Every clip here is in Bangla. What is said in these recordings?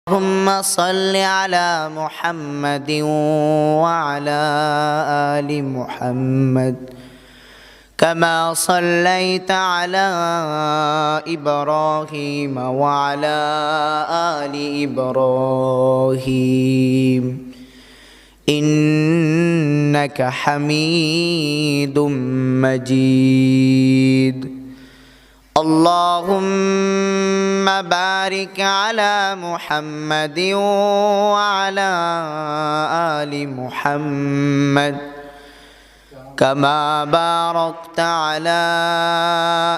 اللهم صل على محمد وعلى آل محمد كما صليت على إبراهيم وعلى آل إبراهيم إنك حميد مجيد اللهم بارك على محمد وعلى آل محمد كما باركت على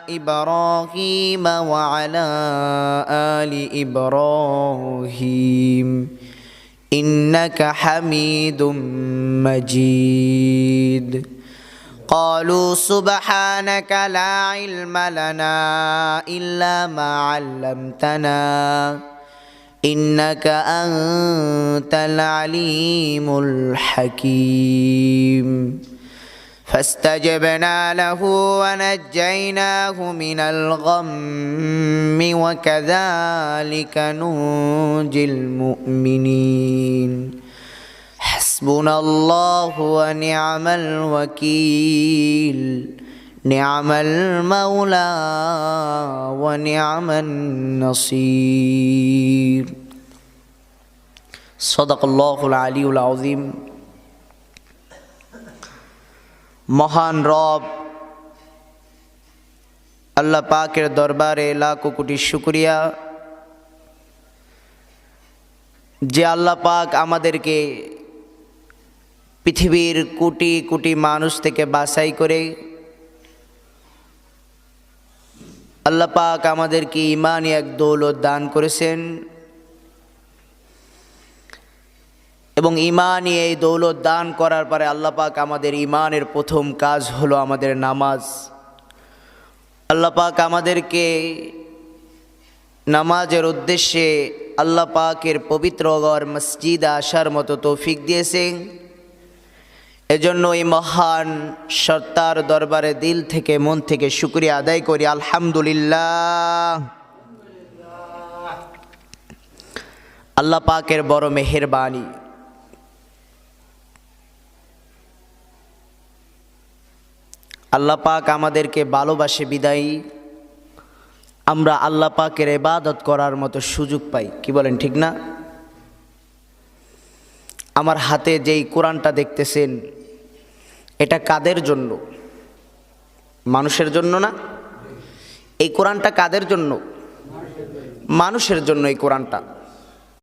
إبراهيم وعلى آل إبراهيم إنك حميد مجيد قالوا سبحانك لا علم لنا إلا ما علمتنا إنك أنت العليم الحكيم فاستجبنا له ونجيناه من الغم وكذلك ننجي المؤمنين حسبنا الله ونعم الوكيل نعم المولى ونعم النصير صدق الله العلي العظيم মহান রব আল্লাহ পাকের দরবারে লাখো কোটি শুকরিয়া যে আল্লাহ পাক আমাদেরকে পৃথিবীর কোটি কোটি মানুষ থেকে বাছাই করে আল্লাহ পাক আমাদেরকে ঈমানি এক দৌলত দান করেছেন এবং ঈমানি এই দৌলত দান করার পরে আল্লাহ পাক আমাদের ঈমানের প্রথম কাজ হলো আমাদের নামাজ। আল্লাহ পাক আমাদেরকে নামাজের উদ্দেশ্যে আল্লাহ পাকের পবিত্র ঘর মসজিদে আসার মতো তৌফিক দিয়েছেন। এজন্য এই মহান সত্তার দরবারে দিল থেকে মন থেকে শুকরিয়া আদায় করি আলহামদুলিল্লাহ। আল্লাহ পাকের বড় মেহেরবানি। আল্লাহ পাক আমাদেরকে ভালোবাসে বিদায়ী আমরা আল্লাহ পাকের ইবাদত করার মতো সুযোগ পাই। কি বলেন ঠিক না? আমার হাতে যেই কোরআনটা দেখতেছেন এটা কাদের জন্য? মানুষের জন্য না? এই কোরআনটা কাদের জন্য? মানুষের জন্য এই কোরআনটা।